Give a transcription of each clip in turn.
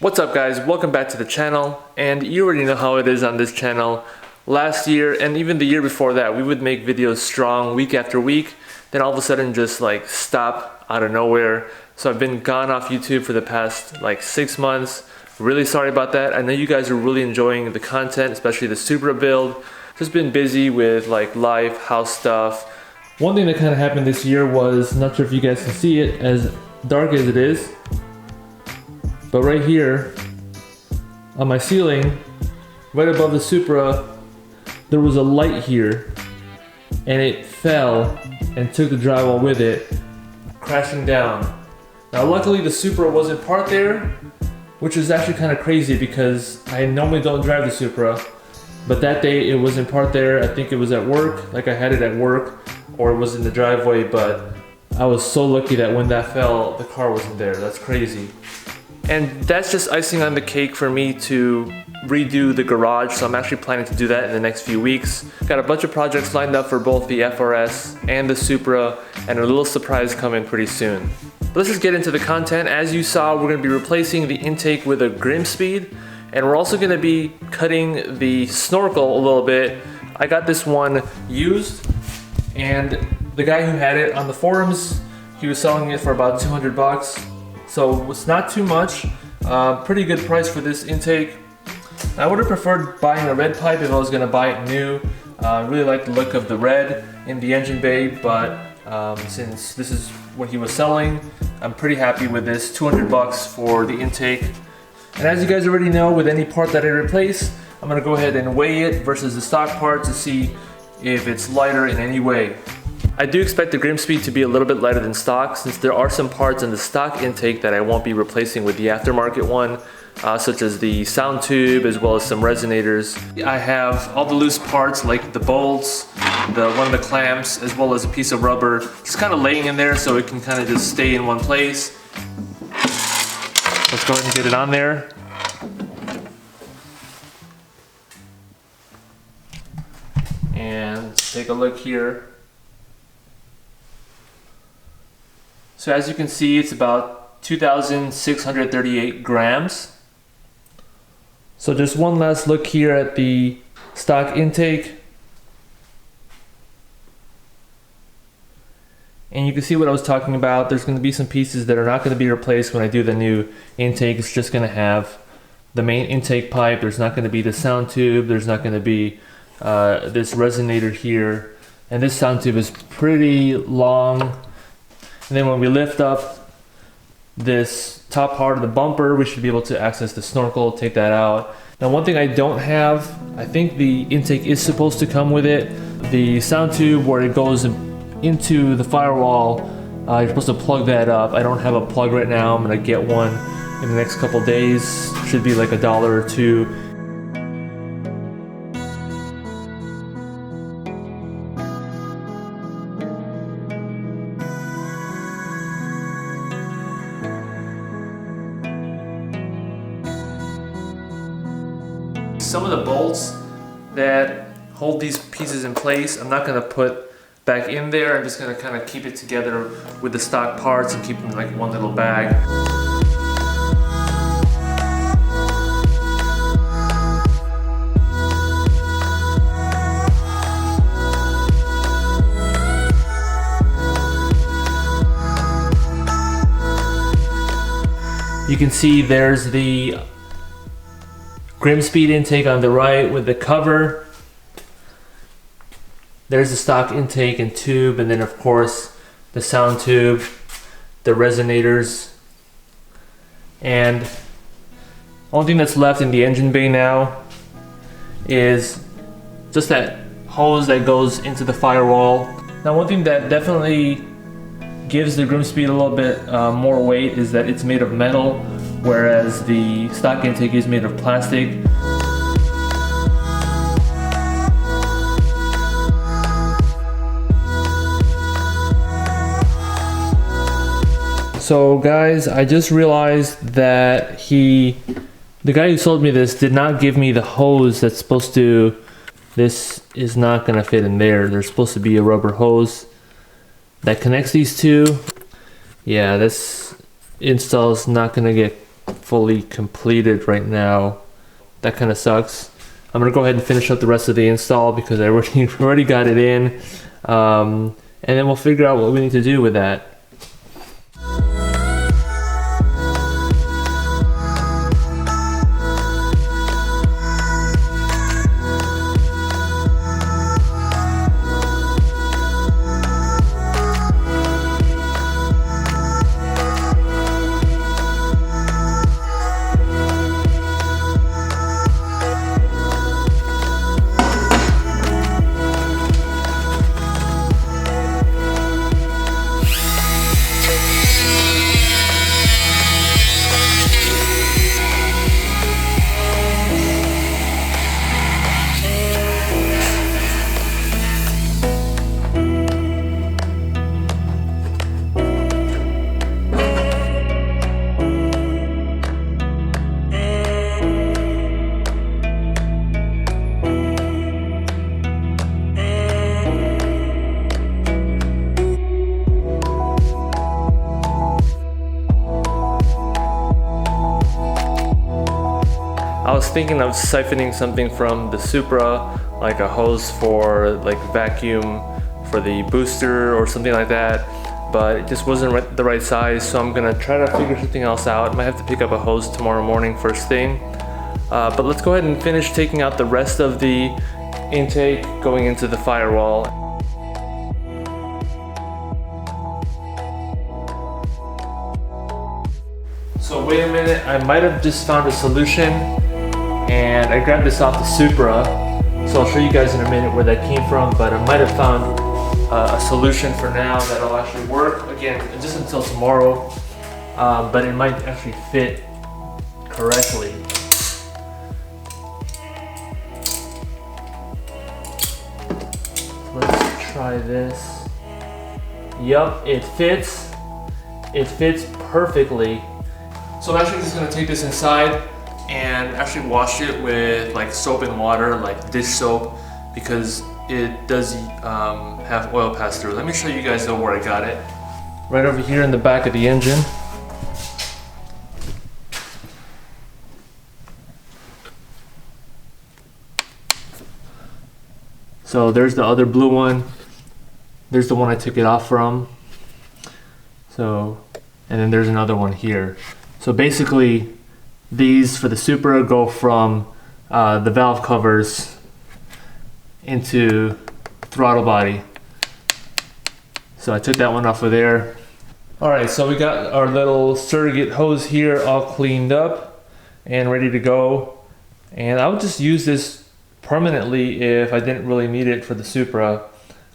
What's up guys, welcome back to the channel, and you already know how it is on this channel. Last year and even the year before that, we would make videos strong week after week, then all of a sudden just like stop out of nowhere. So I've been gone off YouTube for the past like 6 months. Really sorry about that. I know you guys are really enjoying the content, especially the Supra build. Just been busy with like life, house stuff. One thing that kind of happened this year was, not sure if you guys can see it, as dark as it is, but right here on my ceiling, right above the Supra, there was a light here and it fell and took the drywall with it, crashing down. Now luckily the Supra wasn't parked there, which is actually kind of crazy because I normally don't drive the Supra, but that day it wasn't parked there. I think it was at work, like I had it at work, or it was in the driveway, but I was so lucky that when that fell, the car wasn't there. That's crazy. And that's just icing on the cake for me to redo the garage, so I'm actually planning to do that in the next few weeks. Got a bunch of projects lined up for both the FRS and the Supra, and a little surprise coming pretty soon. But let's just get into the content. As you saw, we're going to be replacing the intake with a Grimmspeed, and we're also going to be cutting the Snorkel a little bit. I got this one used, and the guy who had it on the forums, he was selling it for about 200 bucks. So it's not too much, pretty good price for this intake. I would have preferred buying a red pipe if I was going to buy it new. Really like the look of the red in the engine bay, but since this is what he was selling, I'm pretty happy with this, 200 bucks for the intake. And as you guys already know, with any part that I replace, I'm going to go ahead and weigh it versus the stock part to see if it's lighter in any way. I do expect the Grimmspeed to be a little bit lighter than stock, since there are some parts in the stock intake that I won't be replacing with the aftermarket one, such as the sound tube as well as some resonators. I have all the loose parts like the bolts, one of the clamps, as well as a piece of rubber just kind of laying in there so it can kind of just stay in one place. Let's go ahead and get it on there. And take a look here. So as you can see, it's about 2,638 grams. So just one last look here at the stock intake. And you can see what I was talking about. There's going to be some pieces that are not going to be replaced when I do the new intake. It's just going to have the main intake pipe. There's not going to be the sound tube. There's not going to be this resonator here. And this sound tube is pretty long. And then when we lift up this top part of the bumper, we should be able to access the Snorkel, take that out. Now one thing I don't have, I think the intake is supposed to come with it. The sound tube where it goes into the firewall, you're supposed to plug that up. I don't have a plug right now. I'm gonna get one in the next couple days. Should be like $1 or $2. Some of the bolts that hold these pieces in place, I'm not going to put back in there. I'm just going to kind of keep it together with the stock parts and keep them in like one little bag. You can see there's the Grimmspeed intake on the right with the cover. There's the stock intake and tube, and then of course the sound tube, the resonators, and the only thing that's left in the engine bay now is just that hose that goes into the firewall. Now one thing that definitely gives the Grimmspeed a little bit more weight is that it's made of metal, whereas the stock intake is made of plastic. So guys, I just realized that the guy who sold me this did not give me the hose that's supposed to, this is not gonna fit in there. There's supposed to be a rubber hose that connects these two. Yeah, this install is not gonna get fully completed right now. That kind of sucks. I'm gonna go ahead and finish up the rest of the install because I already got it in. And then we'll figure out what we need to do with that. I was thinking of siphoning something from the Supra, like a hose for like vacuum for the booster or something like that, but it just wasn't the right size, so I'm gonna try to figure something else out. Might have to pick up a hose tomorrow morning first thing. But let's go ahead and finish taking out the rest of the intake going into the firewall. So wait a minute, I might have just found a solution, and I grabbed this off the Supra, so I'll show you guys in a minute where that came from, but I might have found a solution for now that'll actually work. Again, just until tomorrow, but it might actually fit correctly. Let's try this. Yup, it fits. It fits perfectly. So I'm actually just gonna take this inside and actually wash it with like soap and water, like dish soap, because it does have oil pass through. Let me show you guys though where I got it. Right over here in the back of the engine. So there's the other blue one. There's the one I took it off from. So, and then there's another one here. So basically, these for the Supra go from the valve covers into throttle body. So I took that one off of there. Alright, so we got our little surrogate hose here all cleaned up and ready to go. And I would just use this permanently if I didn't really need it for the Supra.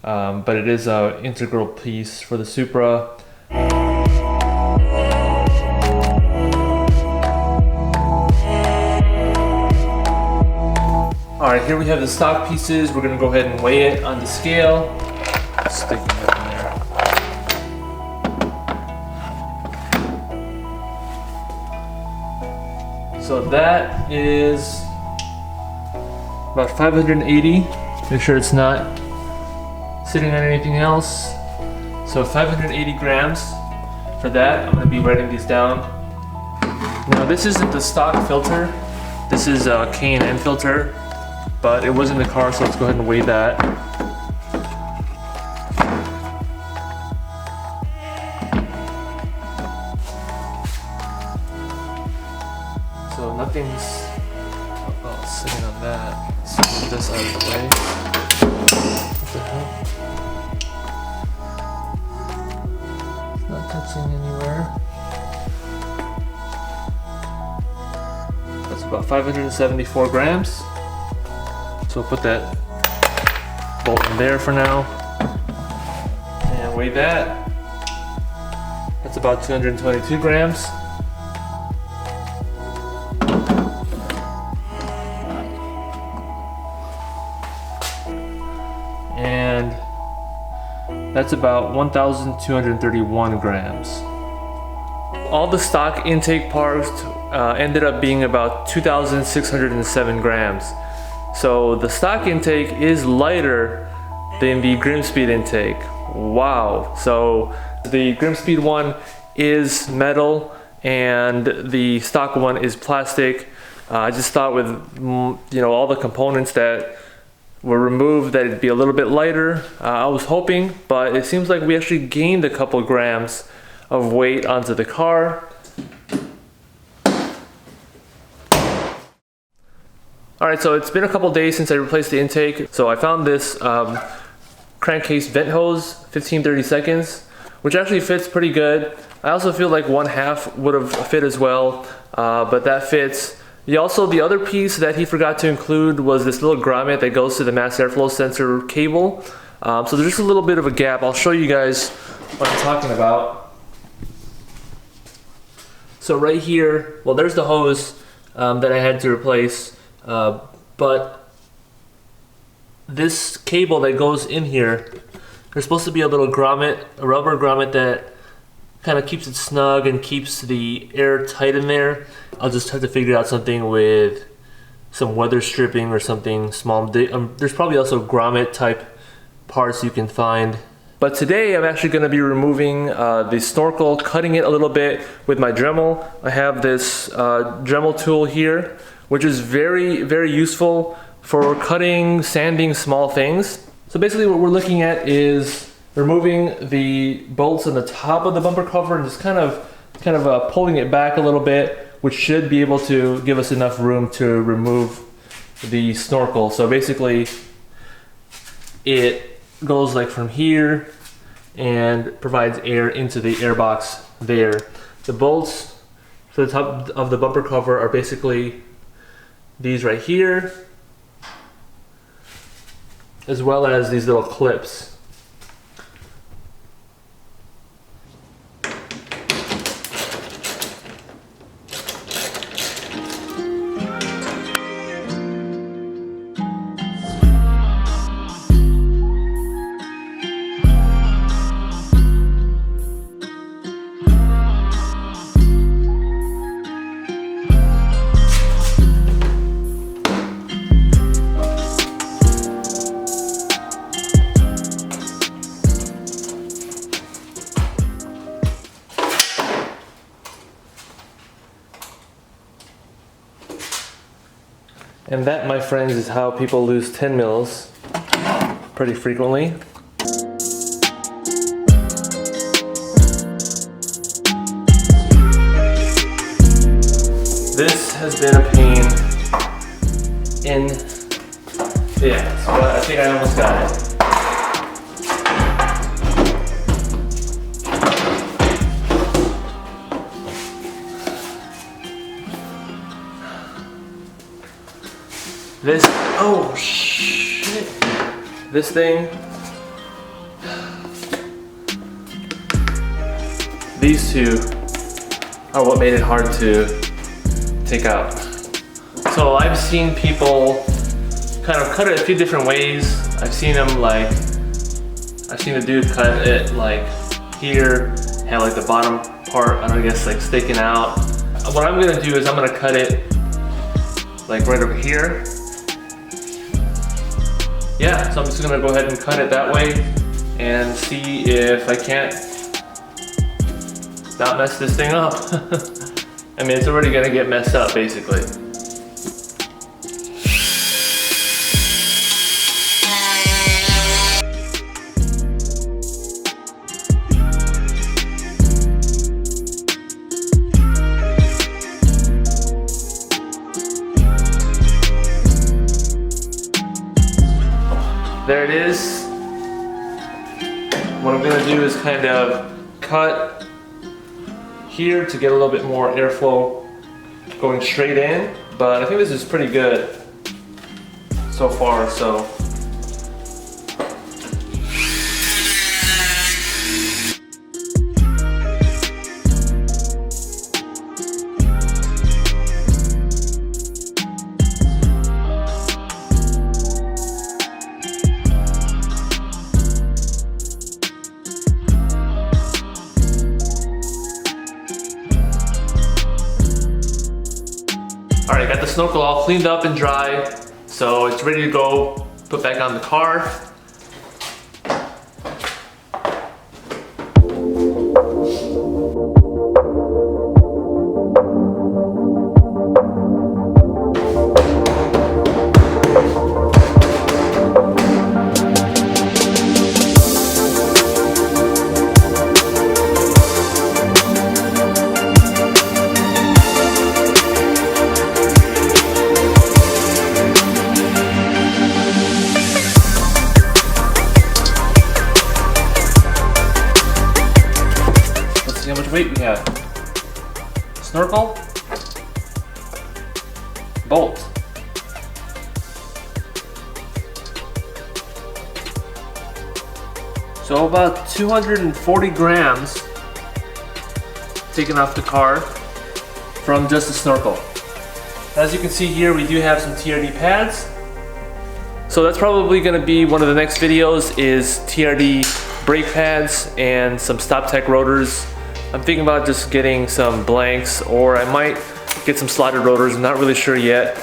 But it is an integral piece for the Supra. Alright, here we have the stock pieces. We're going to go ahead and weigh it on the scale. Sticking it in there. So that is about 580. Make sure it's not sitting on anything else. So 580 grams for that. I'm going to be writing these down. Now this isn't the stock filter. This is a K&N filter. But it was in the car, so let's go ahead and weigh that. So nothing's sitting on that. Let's move this out of the way. What the hell? It's not touching anywhere. That's about 574 grams. So we'll put that bolt in there for now and weigh that. That's about 222 grams. And that's about 1,231 grams. All the stock intake parts ended up being about 2,607 grams. So the stock intake is lighter than the Grimmspeed intake. Wow. So the Grimmspeed one is metal and the stock one is plastic. I just thought with all the components that were removed that it'd be a little bit lighter. I was hoping, but it seems like we actually gained a couple grams of weight onto the car. Alright, so it's been a couple days since I replaced the intake. So I found this Crankcase vent hose, 15-30 seconds, which actually fits pretty good. I also feel like 1/2 would have fit as well, but that fits. The other piece that he forgot to include was this little grommet that goes to the mass airflow sensor cable. So there's just a little bit of a gap. I'll show you guys what I'm talking about. So right here, well, there's the hose that I had to replace, but this cable that goes in here, there's supposed to be a little grommet, a rubber grommet that kind of keeps it snug and keeps the air tight in there. I'll just have to figure out something with some weather stripping or something small. There's probably also grommet type parts you can find. But today I'm actually going to be removing the Snorkel, cutting it a little bit with my Dremel. I have this Dremel tool here, which is very, very useful for cutting, sanding small things. So basically what we're looking at is removing the bolts on the top of the bumper cover and just kind of pulling it back a little bit, which should be able to give us enough room to remove the Snorkel. So basically it goes like from here and provides air into the airbox there. The bolts for the top of the bumper cover are basically these right here, as well as these little clips. And that, my friends, is how people lose 10 mils pretty frequently. This has been a pain in, yeah, so I think I almost got it. This, oh shit, this thing, these two are what made it hard to take out. So I've seen people kind of cut it a few different ways. I've seen a dude cut it like here, had like the bottom part, I guess like sticking out. What I'm gonna do is I'm gonna cut it like right over here. Yeah, so I'm just gonna go ahead and cut it that way and see if I can't not mess this thing up. I mean, it's already gonna get messed up basically. There it is. What I'm gonna do is kind of cut here to get a little bit more airflow going straight in, but I think this is pretty good so far, so. Alright, got the Snorkel all cleaned up and dry, so it's ready to go put back on the car. Snorkel, bolt. So about 240 grams taken off the car from just the Snorkel. As you can see here, we do have some TRD pads. So that's probably going to be one of the next videos, is TRD brake pads and some stop tech rotors. I'm thinking about just getting some blanks, or I might get some slotted rotors. I'm not really sure yet.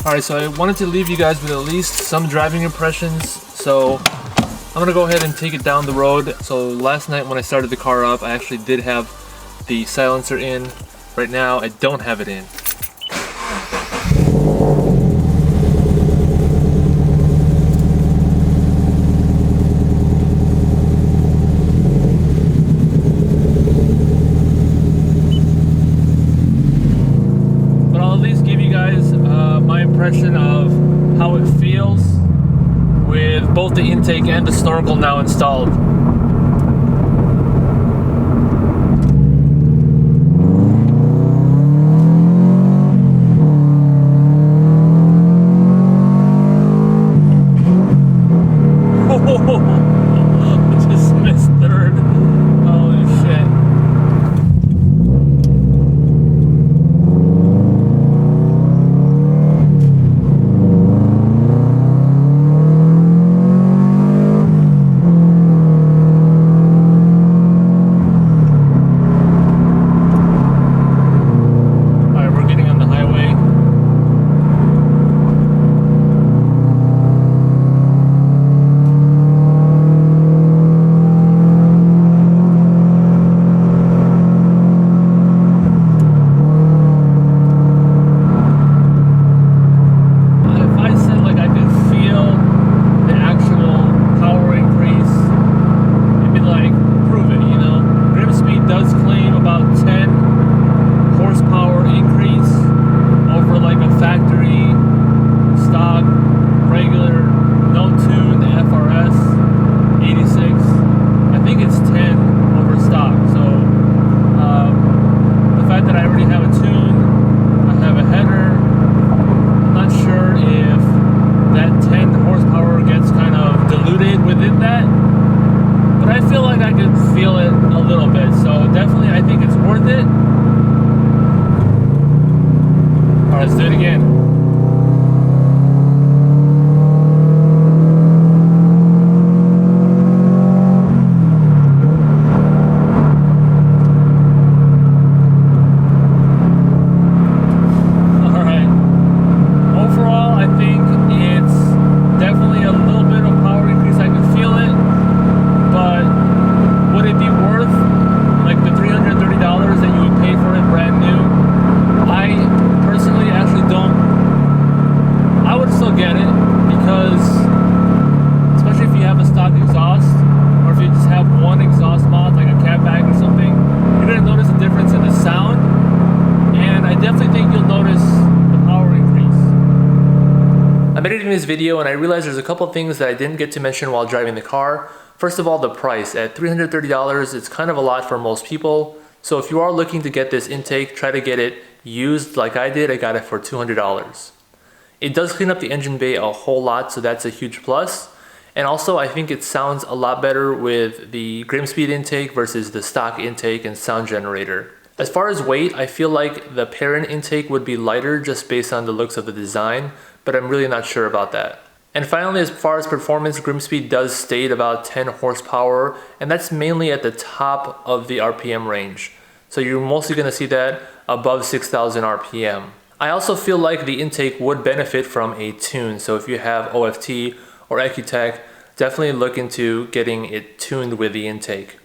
Alright, so I wanted to leave you guys with at least some driving impressions, so I'm gonna go ahead and take it down the road. So last night when I started the car up, I actually did have the silencer in. Right now, I don't have it in. Impression of how it feels with both the intake and the Snorkel now installed. I just missed third. Holy shit. editing this video and I realized there's a couple things that I didn't get to mention while driving the car. First of all, the price. At $330, it's kind of a lot for most people. So if you are looking to get this intake, try to get it used like I did. I got it for $200. It does clean up the engine bay a whole lot, so that's a huge plus. And also, I think it sounds a lot better with the Grimmspeed intake versus the stock intake and sound generator. As far as weight, I feel like the parent intake would be lighter just based on the looks of the design, but I'm really not sure about that. And finally, as far as performance, Grimmspeed does state about 10 horsepower, and that's mainly at the top of the RPM range. So you're mostly going to see that above 6,000 RPM. I also feel like the intake would benefit from a tune, so if you have OFT or EcuTech, definitely look into getting it tuned with the intake.